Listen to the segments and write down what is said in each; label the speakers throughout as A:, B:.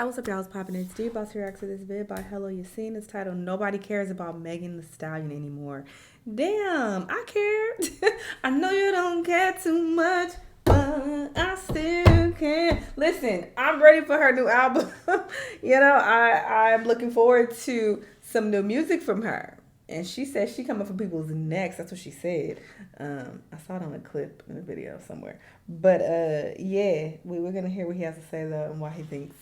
A: What's up, y'all? It's popping in. Steve Boss here after this vid by Hello Yassine. It's titled Nobody Cares About Megan Thee Stallion Anymore. Damn, I cared. I know you don't care too much, but I still can. Listen, I'm ready for her new album. I'm looking forward to some new music from her. And she said she coming for people's necks. That's what she said. I saw it on a clip in a video somewhere. But yeah, we're gonna hear what he has to say though and why he thinks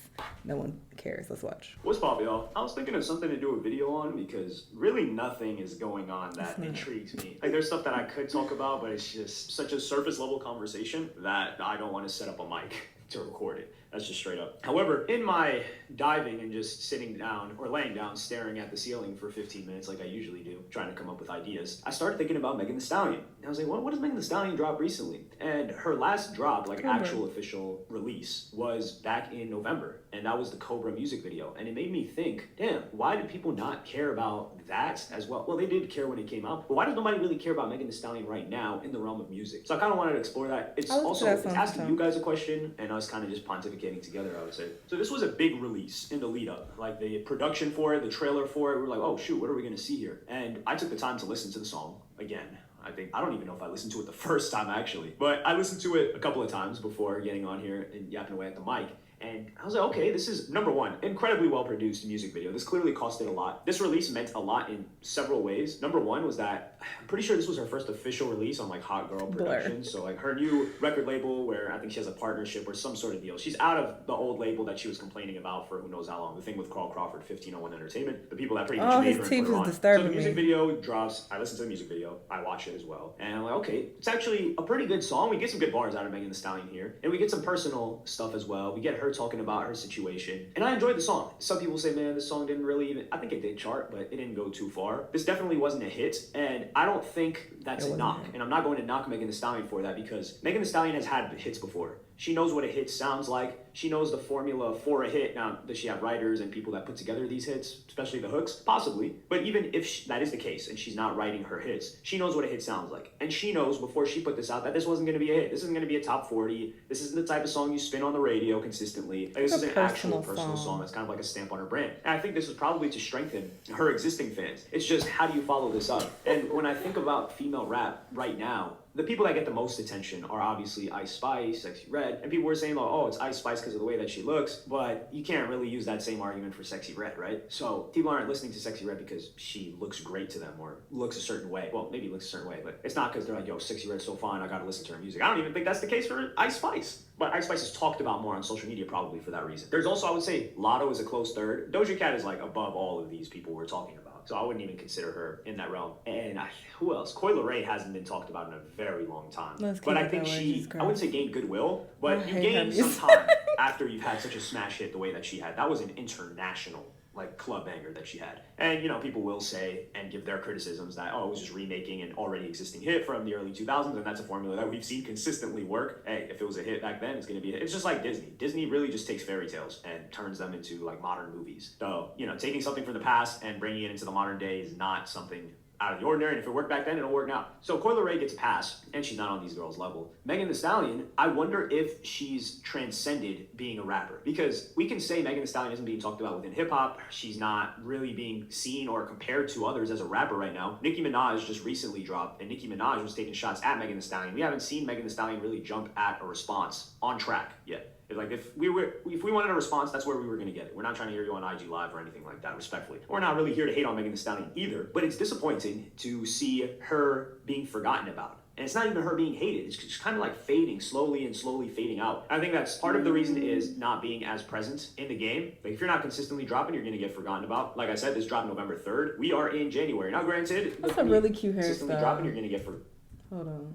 A: no one cares. Let's watch.
B: What's pop, y'all? I was thinking of something to do a video on because really nothing is going on that intrigues me. Like, there's stuff that I could talk about, but it's just such a surface level conversation that I don't want to set up a mic to record it. That's just straight up. However, in my diving and just sitting down or laying down staring at the ceiling for 15 minutes like I usually do, trying to come up with ideas, I started thinking about Megan Thee Stallion. And I was like, what has Megan Thee Stallion dropped recently? And her last drop, like actual official release, was back in November. And that was the Cobra music video. And it made me think, damn, why do people not care about that as well? Well, they did care when it came out, but why does nobody really care about Megan Thee Stallion right now in the realm of music? So I kind of wanted to explore that. It's also it's asking you guys a question and us kind of just pontificating together, I would say. So this was a big release in the lead up. Like the production for it, the trailer for it, we were like, oh shoot, what are we gonna see here? And I took the time to listen to the song again. I don't even know if I listened to it the first time actually, but I listened to it a couple of times before getting on here and yapping away at the mic. And I was like, okay, this is, number one, incredibly well-produced music video. This clearly costed a lot. This release meant a lot in several ways. Number one was that, I'm pretty sure this was her first official release on like Hot Girl Productions. So like her new record label where I think she has a partnership or some sort of deal. She's out of the old label that she was complaining about for who knows how long. The thing with Carl Crawford, 1501 Entertainment. The people that pretty much made her and put her on. So the music video drops. I listened to the music video. I watched it as well. And I'm like, okay, it's actually a pretty good song. We get some good bars out of Megan Thee Stallion here. And we get some personal stuff as well. We get her talking about her situation. And I enjoyed the song. Some people say, man, this song didn't really even, I think it did chart, but it didn't go too far. This definitely wasn't a hit. And I don't think that's a knock. And I'm not going to knock Megan Thee Stallion for that because Megan Thee Stallion has had hits before. She knows what a hit sounds like. She knows the formula for a hit. Now, does she have writers and people that put together these hits, especially the hooks? Possibly. But even if that is the case and she's not writing her hits, she knows what a hit sounds like. And she knows before she put this out that this wasn't going to be a hit. This isn't going to be a top 40. This isn't the type of song you spin on the radio consistently. Like, this is an actual personal song that's kind of like a stamp on her brand. And I think this is probably to strengthen her existing fans. It's just, how do you follow this up? And when I think about female rap right now, the people that get the most attention are obviously Ice Spice, Sexy Red, and people were saying, oh, it's Ice Spice because of the way that she looks, but you can't really use that same argument for Sexy Red, right? So people aren't listening to Sexy Red because she looks great to them or looks a certain way. Well, maybe looks a certain way, but it's not because they're like, yo, Sexy Red's so fine, I gotta listen to her music. I don't even think that's the case for Ice Spice. But Ice Spice is talked about more on social media probably for that reason. There's also, I would say, Lotto is a close third. Doja Cat is like above all of these people we're talking about. So I wouldn't even consider her in that realm. And who else? Coi Leray hasn't been talked about in a very long time. But I think I wouldn't say gained goodwill, but you gain some time after you've had such a smash hit the way that she had. That was an international like club banger that she had. And people will say and give their criticisms that, oh, it was just remaking an already existing hit from the early 2000s, and that's a formula that we've seen consistently work. Hey, if it was a hit back then, it's gonna be a hit. It's just like Disney. Disney really just takes fairy tales and turns them into like modern movies. So, taking something from the past and bringing it into the modern day is not something out of the ordinary, and if it worked back then, it'll work now. So Coi Leray gets a pass, and she's not on these girls' level. Megan Thee Stallion, I wonder if she's transcended being a rapper, because we can say Megan Thee Stallion isn't being talked about within hip-hop, she's not really being seen or compared to others as a rapper right now. Nicki Minaj just recently dropped, and Nicki Minaj was taking shots at Megan Thee Stallion. We haven't seen Megan Thee Stallion really jump at a response on track yet. It's like if we wanted a response, that's where we were going to get it. We're not trying to hear you on IG Live or anything like that, respectfully. We're not really here to hate on Megan Thee Stallion either, but it's disappointing to see her being forgotten about. And it's not even her being hated. It's just kind of like fading, slowly fading out. I think that's part of the reason is not being as present in the game. Like if you're not consistently dropping, you're going to get forgotten about. Like I said, this dropped November 3rd. We are in January. Now, granted,
A: that's a really cute hairstyle.
B: Consistently dropping, you're going to get
A: Hold on.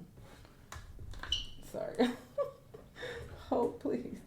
A: Sorry. Hold, please.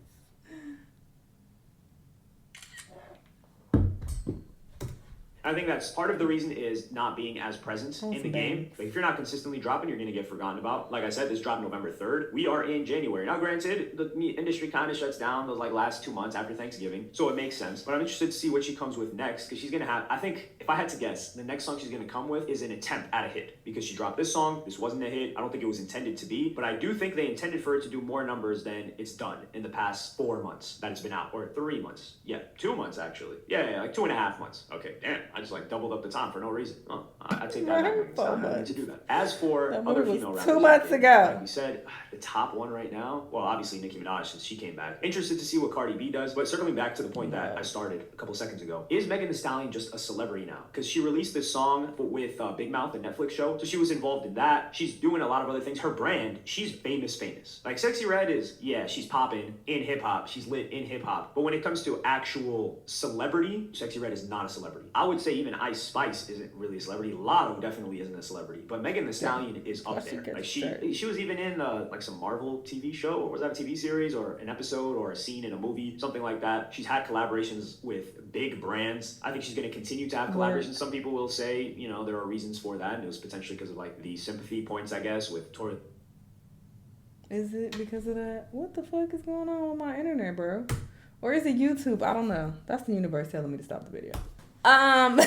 B: I think that's part of the reason is not being as present in the game. Like if you're not consistently dropping, you're gonna get forgotten about. Like I said, this dropped November 3rd. We are in January. Now granted, the industry kind of shuts down those like last 2 months after Thanksgiving, so it makes sense. But I'm interested to see what she comes with next, because she's gonna have, I think if I had to guess, the next song she's gonna come with is an attempt at a hit, because she dropped this song. This wasn't a hit. I don't think it was intended to be, but I do think they intended for it to do more numbers than it's done in the past 4 months that it's been out, or 3 months. Yeah, 2 months actually. Yeah, like 2.5 months. Okay, damn, I just like doubled up the time for no reason. Oh, I take that back. I need to do that. As for other female rappers,
A: 2 months ago,
B: like we said, the top one right now, well, obviously Nicki Minaj since she came back. Interested to see what Cardi B does, but circling back to the point that I started a couple seconds ago, is Megan Thee Stallion just a celebrity now? Because she released this song with Big Mouth, the Netflix show, so she was involved in that. She's doing a lot of other things. Her brand, she's famous. Like Sexy Red is, yeah, she's popping in hip hop, she's lit in hip hop, but when it comes to actual celebrity, Sexy Red is not a celebrity. I would say even Ice Spice isn't really a celebrity. Lotto definitely isn't a celebrity, but Megan Thee Stallion is up there. Like she was even in like some Marvel TV show, or was that a TV series or an episode or a scene in a movie, something like that. She's had collaborations with big brands. I think she's going to continue to have collaborations. Some people will say, you know, there are reasons for that, and it was potentially because of like the sympathy points, I guess, with Tori.
A: Is it because of that? What the fuck is going on with my internet, bro? Or is it YouTube? I don't know. That's the universe telling me to stop the video. I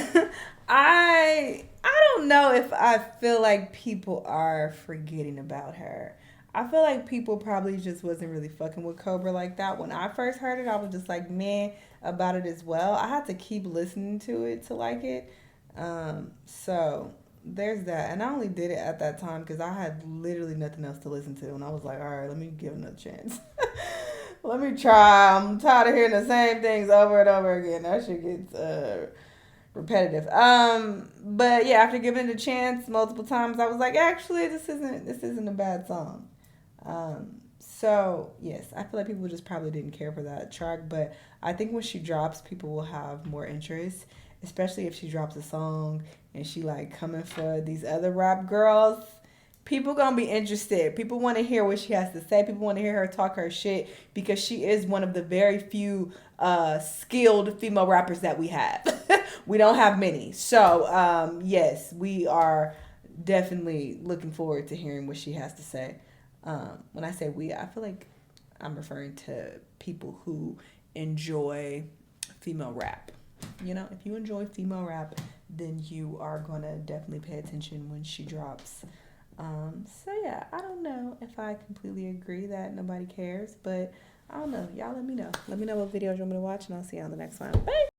A: don't know if I feel like people are forgetting about her. I feel like people probably just wasn't really fucking with Cobra like that. When I first heard it, I was just like, man, about it as well. I had to keep listening to it to like it. So there's that. And I only did it at that time because I had literally nothing else to listen to. And I was like, all right, let me give it another chance. Let me try. I'm tired of hearing the same things over and over again. That shit gets repetitive. But yeah, after giving it a chance multiple times, I was like, actually, this isn't a bad song. So yes, I feel like people just probably didn't care for that track, but I think when she drops, people will have more interest, especially if she drops a song and she like coming for these other rap girls. People gonna be interested. People want to hear what she has to say. People want to hear her talk her shit because she is one of the very few skilled female rappers that we have. We don't have many. So yes, we are definitely looking forward to hearing what she has to say. When I say we, I feel like I'm referring to people who enjoy female rap. You know, if you enjoy female rap, then you are going to definitely pay attention when she drops. So yeah, I don't know if I completely agree that nobody cares, but I don't know. Y'all let me know. Let me know what videos you want me to watch, and I'll see you on the next one. Bye!